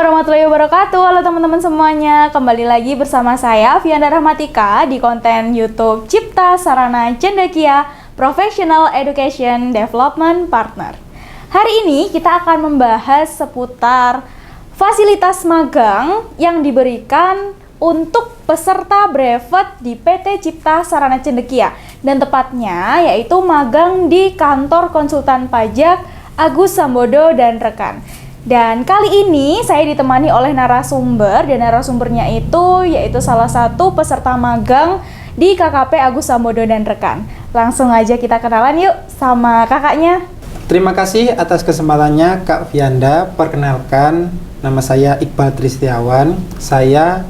warahmatullahi wabarakatuh. Halo teman-teman semuanya, kembali lagi bersama saya Vianda Rahmatika di konten YouTube Cipta Sarana Cendekia Professional Education Development Partner. Hari ini kita akan membahas seputar fasilitas magang yang diberikan untuk peserta brevet di PT Cipta Sarana Cendekia, dan tepatnya yaitu magang di kantor konsultan pajak Agus Sambodo dan rekan. Dan kali ini saya ditemani oleh narasumber, dan narasumbernya yaitu salah satu peserta magang di KKP Agus Sambodo dan rekan. Langsung aja kita kenalan yuk sama kakaknya. Terima kasih atas kesempatannya Kak Vianda. Perkenalkan, nama saya Iqbal Tristiawan. Saya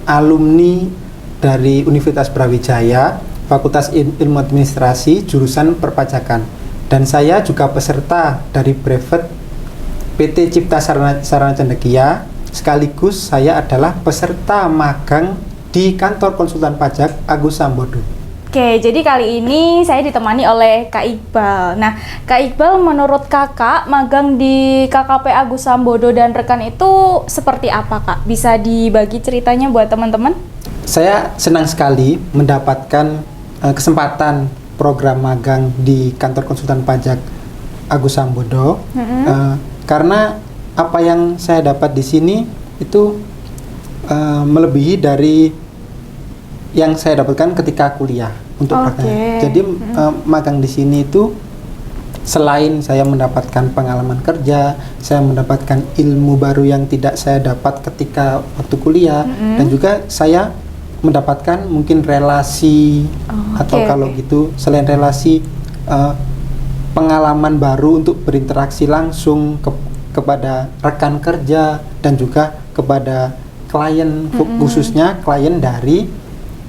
alumni dari Universitas Brawijaya, Fakultas Ilmu Administrasi, jurusan Perpajakan. Dan saya juga peserta dari brevet PT Cipta Sarana Cendekia, sekaligus saya adalah peserta magang di kantor konsultan pajak Agus Sambodo. Oke, jadi kali ini saya ditemani oleh Kak Iqbal. Nah, Kak Iqbal, menurut kakak magang di KKP Agus Sambodo dan rekan itu seperti apa, Kak? Bisa dibagi ceritanya buat teman-teman? Saya senang sekali mendapatkan kesempatan program magang di kantor konsultan pajak Agus Sambodo. Karena apa yang saya dapat di sini itu melebihi dari yang saya dapatkan ketika kuliah untuk praktek. Jadi magang di sini itu selain saya mendapatkan pengalaman kerja, saya mendapatkan ilmu baru yang tidak saya dapat ketika waktu kuliah, dan juga saya mendapatkan mungkin relasi kalau gitu selain relasi pengalaman baru untuk berinteraksi langsung kepada rekan kerja dan juga kepada klien, khususnya klien dari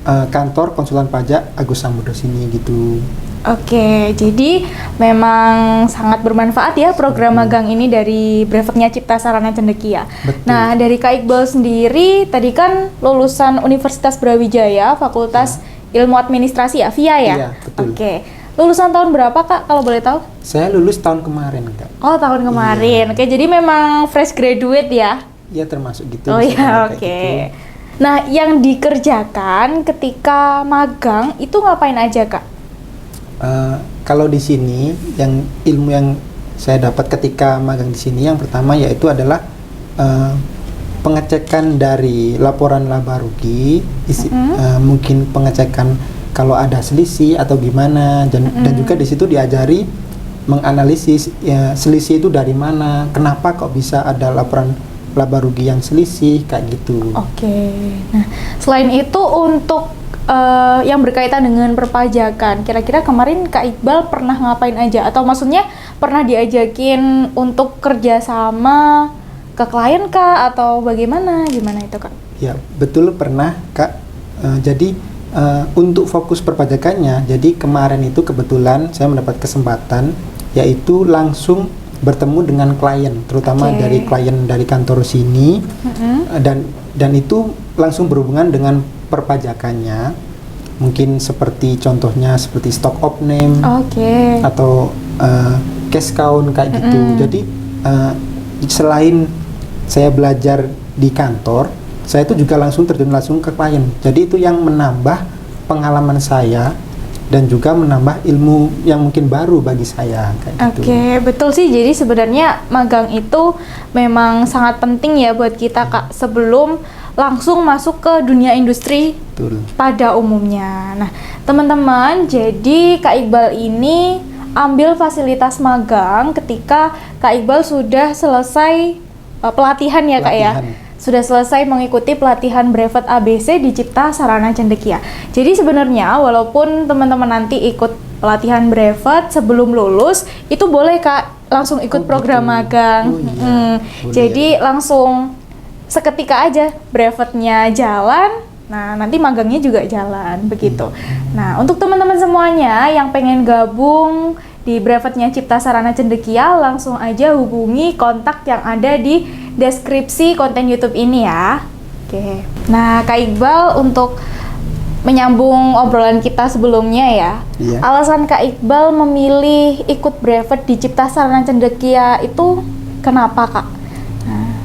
kantor konsultan pajak Agus Sambodo sini gitu. Oke, jadi memang sangat bermanfaat ya program magang ini dari brevetnya Cipta Sarana Cendekia. Betul. Nah, dari Kak Iqbal sendiri tadi kan lulusan Universitas Brawijaya, Fakultas Ilmu Administrasi ya, VIA ya? Iya, betul. Oke. Lulusan tahun berapa, Kak, kalau boleh tahu? Saya lulus tahun kemarin, Kak. Oh, tahun kemarin. Oke, jadi memang fresh graduate ya? Iya, termasuk gitu. Oh iya, oke. Gitu. Nah, yang dikerjakan ketika magang itu ngapain aja, Kak? Kalau di sini, yang ilmu yang saya dapat ketika magang di sini, yang pertama yaitu adalah pengecekan dari laporan laba rugi, mungkin pengecekan kalau ada selisih atau gimana, dan juga di situ diajari menganalisis selisih itu dari mana, kenapa kok bisa ada laporan laba rugi yang selisih kayak gitu. Oke. Nah, selain itu untuk yang berkaitan dengan perpajakan, kira-kira kemarin Kak Iqbal pernah ngapain aja? Atau maksudnya pernah diajakin untuk kerjasama ke klien Kak? Atau bagaimana? Gimana itu, Kak? Ya, betul pernah, Kak. Jadi untuk fokus perpajakannya, jadi kemarin itu kebetulan saya mendapat kesempatan yaitu langsung bertemu dengan klien, terutama dari klien dari kantor sini, dan itu langsung berhubungan dengan perpajakannya, mungkin seperti contohnya seperti stock of name atau cash count kayak gitu. Jadi selain saya belajar di kantor, saya itu juga terjun langsung ke klien. Jadi itu yang menambah pengalaman saya dan juga menambah ilmu yang mungkin baru bagi saya kayak gitu. Oke, betul sih. Jadi sebenarnya magang itu memang sangat penting ya buat kita, Kak, sebelum langsung masuk ke dunia industri pada umumnya. Nah, teman-teman, jadi Kak Iqbal ini ambil fasilitas magang ketika Kak Iqbal sudah selesai pelatihan ya, Kak ya? Sudah selesai mengikuti pelatihan brevet ABC di Cipta Sarana Cendekia. Jadi sebenarnya walaupun teman-teman nanti ikut pelatihan brevet sebelum lulus, itu boleh, Kak, langsung ikut program magang. Jadi langsung seketika aja brevetnya jalan, nah nanti magangnya juga jalan, begitu. Nah, untuk teman-teman semuanya yang pengen gabung di brevetnya Cipta Sarana Cendekia, langsung aja hubungi kontak yang ada di deskripsi konten YouTube ini ya. Oke. Nah, Kak Iqbal, untuk menyambung obrolan kita sebelumnya ya, alasan Kak Iqbal memilih ikut brevet di Cipta Sarana Cendekia itu kenapa, Kak?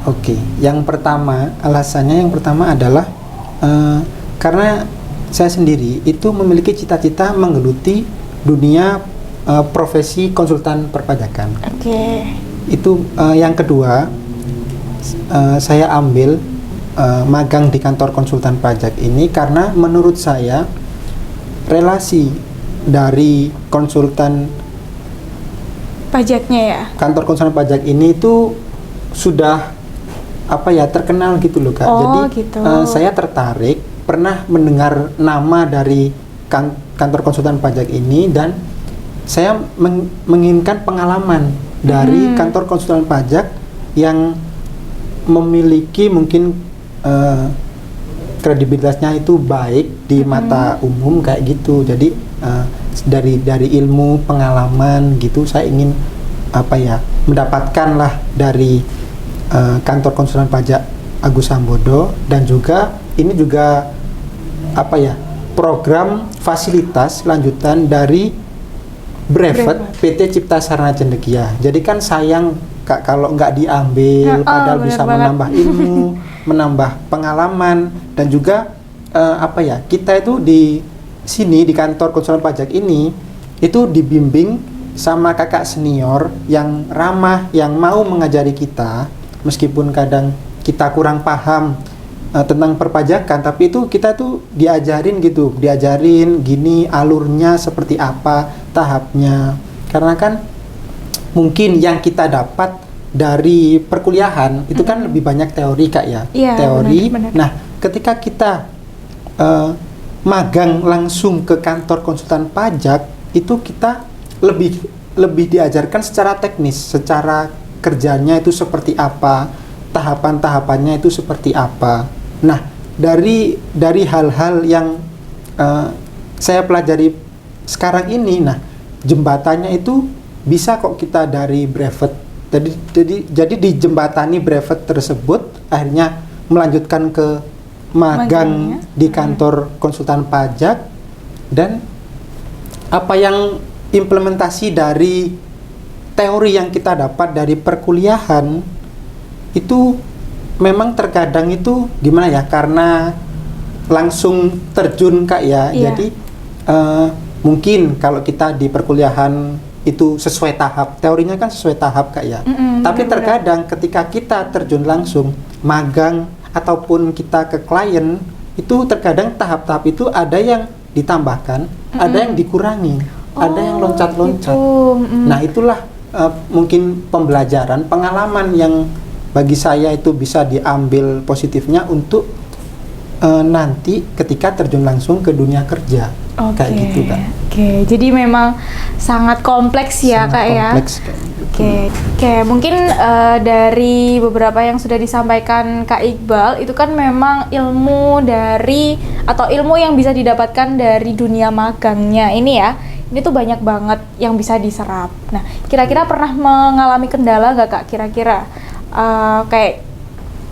Oke, yang pertama alasannya adalah karena saya sendiri itu memiliki cita-cita menggeluti dunia profesi konsultan perpajakan. Oke. Itu yang kedua, saya ambil magang di kantor konsultan pajak ini karena menurut saya relasi dari konsultan Pajaknya ya. kantor konsultan pajak ini itu sudah terkenal gitu loh Kak. Oh, Jadi gitu. saya tertarik, pernah mendengar nama dari kantor konsultan pajak ini dan saya menginginkan pengalaman dari kantor konsultan pajak yang memiliki mungkin kredibilitasnya itu baik di mata umum kayak gitu. Jadi dari ilmu pengalaman gitu saya ingin mendapatkan lah dari kantor konsultan pajak Agus Sambodo, dan juga ini juga program fasilitas lanjutan dari brevet PT Cipta Sarana Cendekia. Jadi kan sayang Kak kalau nggak diambil, padahal bisa menambah ilmu, menambah pengalaman, dan juga kita itu di sini di kantor konsultan pajak ini itu dibimbing sama kakak senior yang ramah, yang mau mengajari kita. Meskipun kadang kita kurang paham tentang perpajakan, tapi itu kita tuh diajarin gini alurnya seperti apa, tahapnya. Karena kan mungkin yang kita dapat dari perkuliahan itu kan lebih banyak teori Kak ya, teori. Benar. Nah, ketika kita magang langsung ke kantor konsultan pajak, itu kita lebih diajarkan secara teknis, secara kerjanya itu seperti apa, tahapan-tahapannya itu seperti apa. Nah, dari hal-hal yang saya pelajari sekarang ini, nah jembatannya itu bisa kok kita dari brevet. Jadi dijembatani brevet tersebut, akhirnya melanjutkan ke magang di kantor konsultan pajak, dan apa yang implementasi dari teori yang kita dapat dari perkuliahan itu memang terkadang itu gimana ya, karena langsung terjun Kak ya. Jadi mungkin kalau kita di perkuliahan itu sesuai tahap, teorinya kan sesuai tahap Kak ya. Tapi terkadang ketika kita terjun langsung magang ataupun kita ke klien, itu terkadang tahap-tahap itu ada yang ditambahkan, ada yang dikurangi, ada yang loncat-loncat. Gitu. Nah itulah mungkin pembelajaran, pengalaman yang bagi saya itu bisa diambil positifnya untuk nanti ketika terjun langsung ke dunia kerja. Kayak gitu Kak. Oke, jadi memang sangat kompleks ya Kak ya. Oke, mungkin dari beberapa yang sudah disampaikan Kak Iqbal itu kan memang ilmu yang bisa didapatkan dari dunia magangnya ini ya. Ini tuh banyak banget yang bisa diserap. Nah, kira-kira pernah mengalami kendala nggak Kak? Kira-kira kayak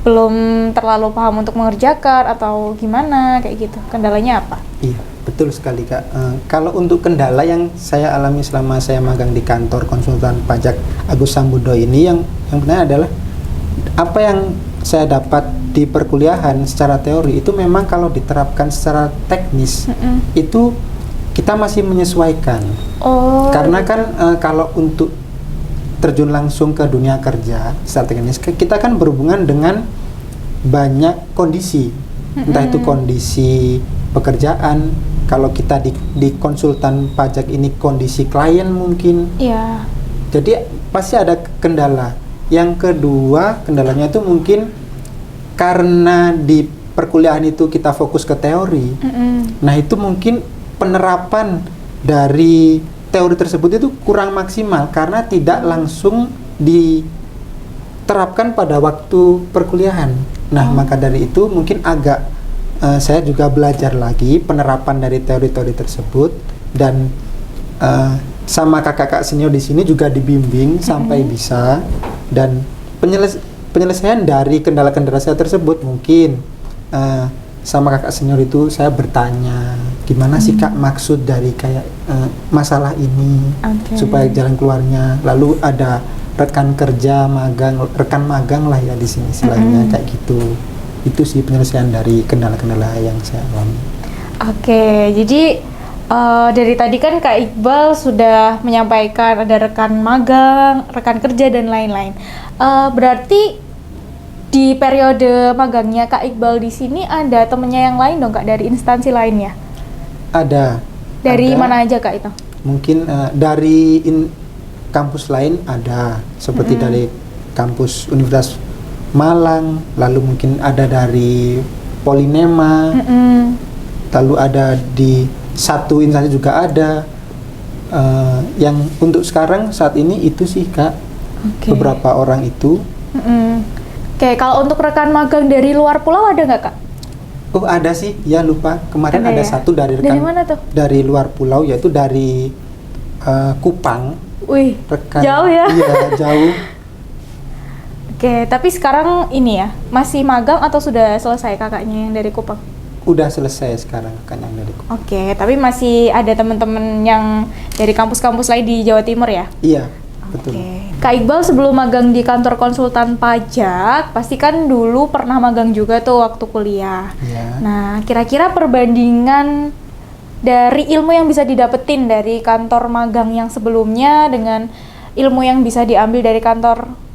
belum terlalu paham untuk mengerjakan atau gimana kayak gitu? Kendalanya apa? Iya, betul sekali Kak. Kalau untuk kendala yang saya alami selama saya magang di kantor konsultan pajak Agus Sambodo ini, yang benar adalah apa yang saya dapat di perkuliahan secara teori itu memang kalau diterapkan secara teknis itu kita masih menyesuaikan. Karena kan kalau untuk terjun langsung ke dunia kerja secara teknis, kita kan berhubungan dengan banyak kondisi. Entah itu kondisi pekerjaan, kalau kita di konsultan pajak ini kondisi klien mungkin. Iya. Jadi pasti ada kendala. Yang kedua, kendalanya itu mungkin karena di perkuliahan itu kita fokus ke teori. Nah, itu mungkin penerapan dari teori tersebut itu kurang maksimal karena tidak langsung diterapkan pada waktu perkuliahan. Nah, maka dari itu mungkin agak saya juga belajar lagi penerapan dari teori-teori tersebut, dan sama kakak-kakak senior di sini juga dibimbing sampai bisa, dan penyelesaian dari kendala-kendala saya tersebut mungkin sama kakak senior itu saya bertanya gimana sih Kak maksud dari kayak masalah ini supaya jalan keluarnya, lalu ada rekan kerja, rekan magang lah ya di sini istilahnya kayak gitu. Itu sih penyelesaian dari kendala-kendala yang saya alami. Oke, jadi dari tadi kan Kak Iqbal sudah menyampaikan ada rekan magang, rekan kerja dan lain-lain. Berarti di periode magangnya Kak Iqbal di sini ada temennya yang lain dong Kak, dari instansi lainnya? Ada. Dari mana aja Kak itu? Mungkin dari kampus lain ada, seperti dari kampus Universitas Malang, lalu mungkin ada dari Polinema, lalu ada di satu instansi juga ada. Yang untuk sekarang saat ini itu sih Kak, beberapa orang itu. Oke, kalau untuk rekan magang dari luar pulau ada nggak Kak? Oh ada sih, ya lupa. Kemarin ada satu dari rekan dari mana tuh? Dari luar pulau, yaitu dari Kupang. Wih, rekan, jauh ya? Iya, jauh. Oke, tapi sekarang ini ya, masih magang atau sudah selesai kakaknya yang dari Kupang? Udah selesai sekarang kan yang dari Kupang. Oke, tapi masih ada teman-teman yang dari kampus-kampus lain di Jawa Timur ya? Iya, betul. Kak Iqbal sebelum magang di kantor konsultan pajak, pasti kan dulu pernah magang juga tuh waktu kuliah. Iya. Nah, kira-kira perbandingan dari ilmu yang bisa didapetin dari kantor magang yang sebelumnya dengan ilmu yang bisa diambil dari kantor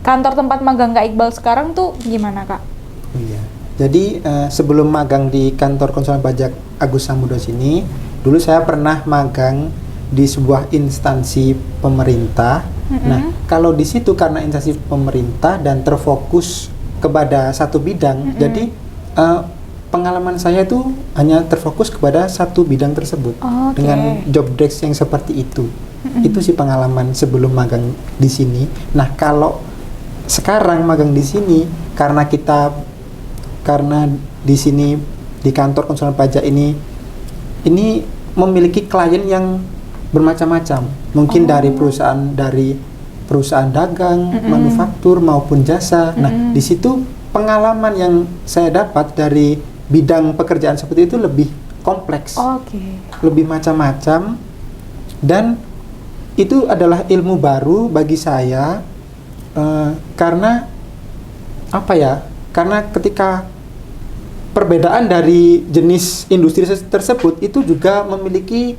tempat magang Kak Iqbal sekarang tuh gimana Kak? Oh, iya. Jadi sebelum magang di kantor konsultan pajak Agus Samudro sini, dulu saya pernah magang di sebuah instansi pemerintah. Nah, kalau di situ karena instansi pemerintah dan terfokus kepada satu bidang, jadi pengalaman saya itu hanya terfokus kepada satu bidang tersebut dengan job desk yang seperti itu. Itu sih pengalaman sebelum magang di sini. Nah, kalau sekarang magang di sini karena di sini di kantor konsultan pajak ini memiliki klien yang bermacam-macam, mungkin dari perusahaan dagang, manufaktur maupun jasa. Nah, di situ pengalaman yang saya dapat dari bidang pekerjaan seperti itu lebih kompleks, lebih macam-macam, dan itu adalah ilmu baru bagi saya karena Karena ketika perbedaan dari jenis industri tersebut itu juga memiliki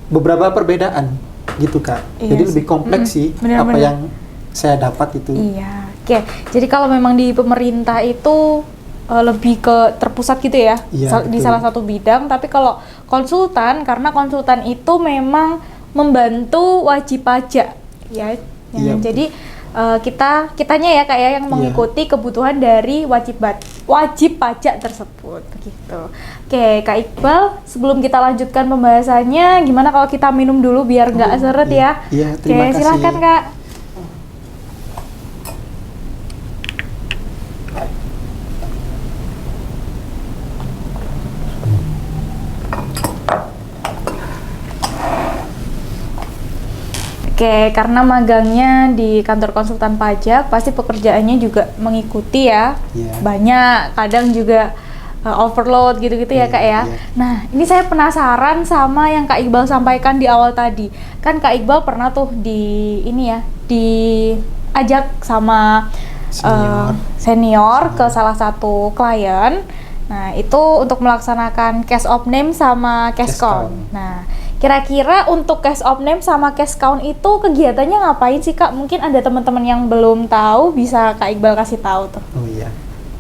beberapa perbedaan gitu Kak. Jadi lebih kompleks sih apa yang saya dapat itu. Iya. Oke. Jadi kalau memang di pemerintah itu lebih ke terpusat gitu ya, di salah satu bidang, tapi kalau konsultan, karena konsultan itu memang membantu wajib pajak ya. Jadi kitanya ya Kak ya yang mengikuti kebutuhan dari wajib pajak tersebut begitu. Oke, Kak Iqbal, sebelum kita lanjutkan pembahasannya, gimana kalau kita minum dulu biar nggak seret ya? Iya, terima kasih. Silakan Kak. Oke, karena magangnya di kantor konsultan pajak, pasti pekerjaannya juga mengikuti ya. Banyak, kadang juga overload gitu-gitu ya Kak ya. Nah, ini saya penasaran sama yang Kak Iqbal sampaikan di awal tadi. Kan Kak Iqbal pernah tuh diajak sama senior ke salah satu klien. Nah, itu untuk melaksanakan cash of name sama cash count. Nah, kira-kira untuk cash of name sama cash count itu kegiatannya ngapain sih Kak? Mungkin ada teman-teman yang belum tahu, bisa Kak Iqbal kasih tahu tuh. Oh iya.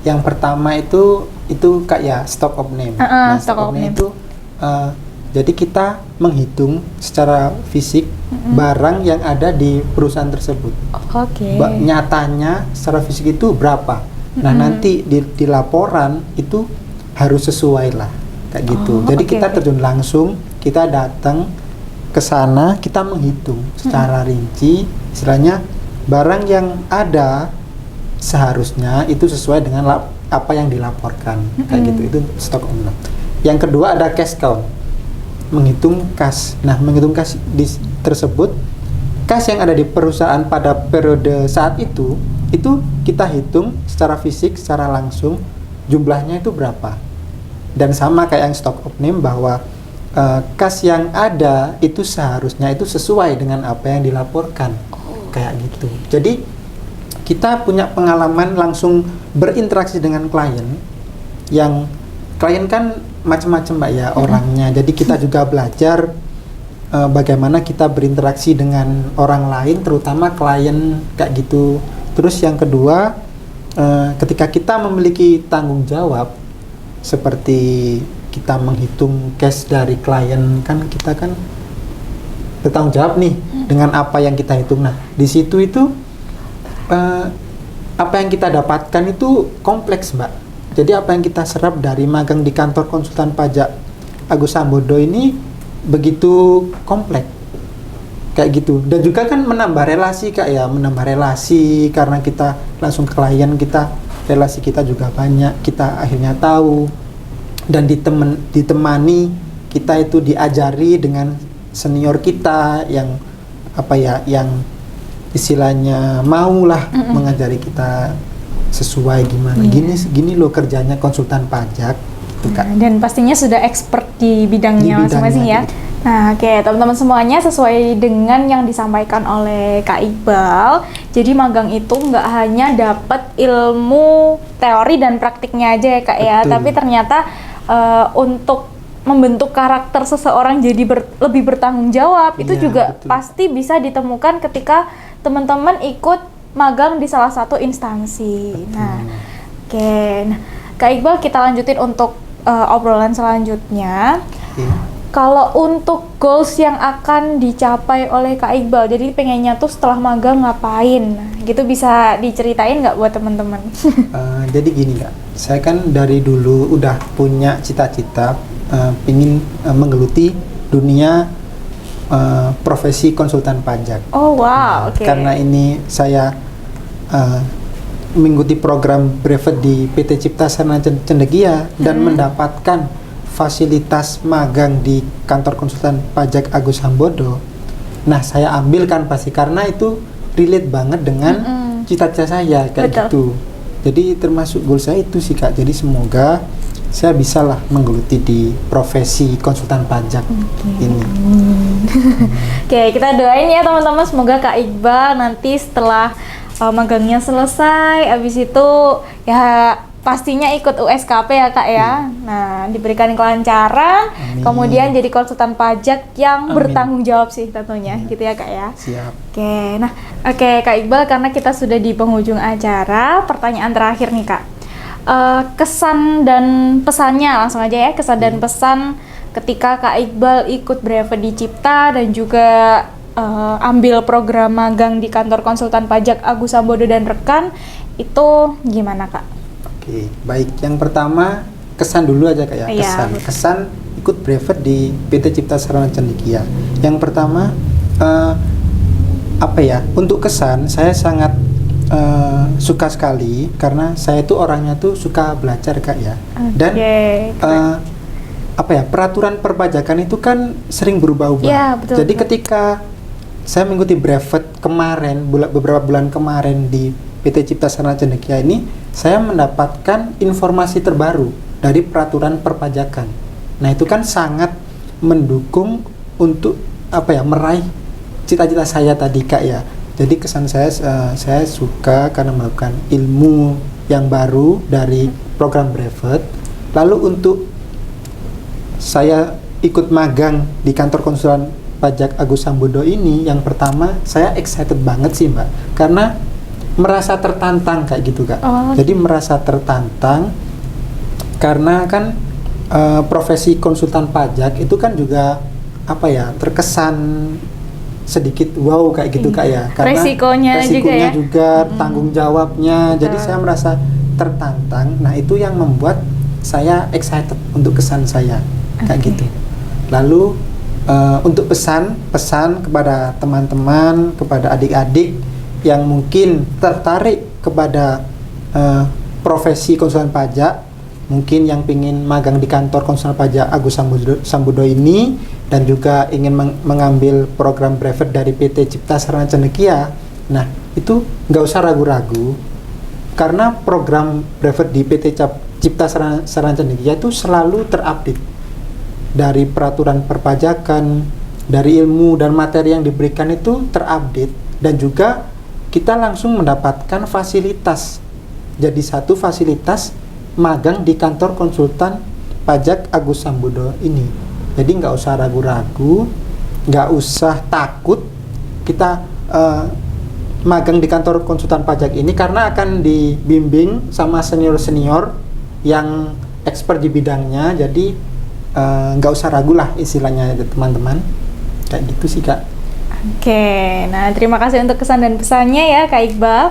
Yang pertama itu Kak ya, stock of name. Stock of name itu jadi kita menghitung secara fisik barang yang ada di perusahaan tersebut. Nyatanya secara fisik itu berapa? Nah, nanti di laporan itu harus sesuai lah kayak gitu. Jadi kita terjun langsung, kita datang ke sana, kita menghitung secara rinci, istilahnya barang yang ada seharusnya itu sesuai dengan apa yang dilaporkan kayak gitu. Itu stock of name. Yang kedua ada cash count, menghitung kas. Nah, menghitung kas tersebut, kas yang ada di perusahaan pada periode saat itu kita hitung secara fisik, secara langsung jumlahnya itu berapa. Dan sama kayak yang stock of name, bahwa kas yang ada itu seharusnya itu sesuai dengan apa yang dilaporkan kayak gitu. Jadi kita punya pengalaman langsung berinteraksi dengan klien, yang klien kan macam-macam Mbak ya orangnya. Jadi kita juga belajar bagaimana kita berinteraksi dengan orang lain, terutama klien kayak gitu. Terus yang kedua, ketika kita memiliki tanggung jawab, seperti kita menghitung cash dari klien, kan kita kan bertanggung jawab nih dengan apa yang kita hitung. Nah, di situ itu apa yang kita dapatkan itu kompleks Mbak. Jadi apa yang kita serap dari magang di kantor konsultan pajak Agus Sambodo ini begitu kompleks kayak gitu. Dan juga kan menambah relasi Kak ya, menambah relasi karena kita langsung ke klien kita, relasi kita juga banyak, kita akhirnya tahu dan ditemani, kita itu diajari dengan senior kita yang apa ya, yang istilahnya maulah mengajari kita sesuai gimana, gini loh kerjanya konsultan pajak gitu Kak. Dan pastinya sudah expert di bidangnya masing-masing ya. Gitu. Nah, oke, teman-teman semuanya sesuai dengan yang disampaikan oleh Kak Iqbal. Jadi magang itu nggak hanya dapat ilmu teori dan praktiknya aja ya Kak ya, tapi ternyata untuk membentuk karakter seseorang jadi lebih bertanggung jawab itu juga pasti bisa ditemukan ketika teman-teman ikut magang di salah satu instansi. Nah, oke. Nah, Kak Iqbal, kita lanjutin untuk obrolan selanjutnya. Kalau untuk goals yang akan dicapai oleh Kak Iqbal, jadi pengennya tuh setelah magang ngapain? Nah, gitu bisa diceritain nggak buat teman-teman? Jadi gini Kak, saya kan dari dulu udah punya cita-cita pingin menggeluti dunia profesi konsultan pajak. Oh wow, oke. Karena ini saya mengikuti program brevet di PT Cipta Sarana Cendekia dan mendapatkan fasilitas magang di kantor konsultan pajak Agus Sambodo. Nah, saya ambilkan pasti karena itu relate banget dengan cita-cita saya kayak gitu. Jadi termasuk goal saya itu sih Kak. Jadi semoga saya bisalah menggeluti di profesi konsultan pajak ini. Oke, kita doain ya teman-teman, semoga Kak Iqbal nanti setelah magangnya selesai, abis itu ya pastinya ikut USKP ya Kak ya. Nah, diberikan kelancaran, kemudian jadi konsultan pajak yang bertanggung jawab sih tentunya, gitu ya Kak ya. Siap. Oke, nah oke Kak Iqbal, karena kita sudah di penghujung acara, pertanyaan terakhir nih Kak. Kesan dan pesannya langsung aja ya, kesan dan pesan ketika Kak Iqbal ikut brevet di Cipta dan juga ambil program magang di kantor konsultan pajak Agus Sambodo dan rekan, itu gimana Kak? Oke, baik. Yang pertama kesan dulu aja Kak ya. Kesan ikut brevet di PT Cipta Sarana Cendekia. Yang pertama apa ya? Untuk kesan saya sangat suka sekali karena saya itu orangnya tuh suka belajar Kak ya. Dan apa ya? Peraturan perpajakan itu kan sering berubah-ubah. Ya, betul, jadi ketika saya mengikuti brevet kemarin, beberapa bulan kemarin di PT Cipta Sarana Cendekia ini, saya mendapatkan informasi terbaru dari peraturan perpajakan. Nah, itu kan sangat mendukung untuk apa ya, meraih cita-cita saya tadi Kak ya. Jadi kesan saya suka karena melakukan ilmu yang baru dari program brevet. Lalu untuk saya ikut magang di kantor konsultan pajak Agus Sambodo ini, yang pertama saya excited banget sih Mbak, karena merasa tertantang kayak gitu Kak. Jadi merasa tertantang karena kan profesi konsultan pajak itu kan juga apa ya, terkesan sedikit wow kayak gitu Kak ya, karena resikonya juga tanggung jawabnya. Jadi saya merasa tertantang. Nah, itu yang membuat saya excited untuk kesan saya kayak gitu. Lalu untuk pesan kepada teman-teman, kepada adik-adik yang mungkin tertarik kepada profesi konsultan pajak, mungkin yang ingin magang di kantor konsultan pajak Agus Sambodo ini dan juga ingin mengambil program brevet dari PT Cipta Sarana Cendekia. Nah, itu nggak usah ragu-ragu karena program brevet di PT Cipta Sarana Cendekia itu selalu terupdate. Dari peraturan perpajakan, dari ilmu dan materi yang diberikan itu terupdate Dan juga kita langsung mendapatkan fasilitas. Jadi satu fasilitas magang di kantor konsultan pajak Agus Sambodo ini. Jadi nggak usah ragu-ragu, nggak usah takut kita magang di kantor konsultan pajak ini, karena akan dibimbing sama senior-senior yang expert di bidangnya. Jadi nggak usah ragu lah istilahnya teman-teman. Kayak gitu sih Kak. Oke, nah terima kasih untuk kesan dan pesannya ya Kak Iqbal.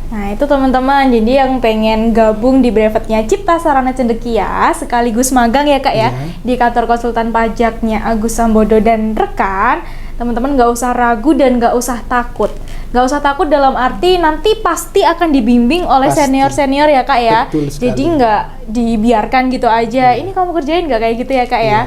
Nah itu teman-teman, jadi yang pengen gabung di brevetnya Cipta Sarana Cendekia sekaligus magang ya Kak ya, di kantor konsultan pajaknya Agus Sambodo dan rekan, teman-teman nggak usah ragu dan nggak usah takut. Nggak usah takut dalam arti nanti pasti akan dibimbing oleh senior-senior ya Kak ya. Jadi nggak dibiarkan gitu aja, ini kamu kerjain nggak kayak gitu ya Kak ya.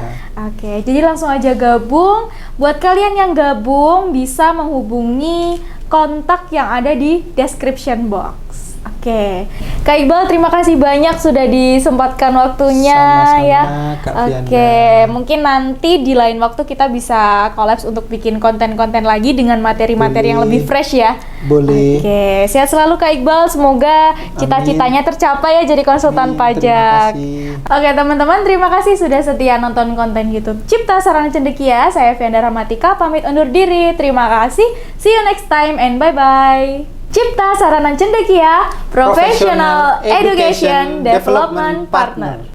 Oke, jadi langsung aja gabung. Buat kalian yang gabung bisa menghubungi kontak yang ada di description box. Oke, Kak Iqbal terima kasih banyak sudah disempatkan waktunya. Sama-sama, ya. Kak Oke, mungkin nanti di lain waktu kita bisa collabs untuk bikin konten-konten lagi dengan materi-materi yang lebih fresh ya. Boleh. Oke, sehat selalu Kak Iqbal. Semoga cita-citanya tercapai ya jadi konsultan pajak. Oke teman-teman, terima kasih sudah setia nonton konten YouTube Cipta Sarana Cendekia. Saya Fianda Rahmatika pamit undur diri. Terima kasih. See you next time and bye-bye. Cipta Sarana Cendekia, Professional Education Development Partner.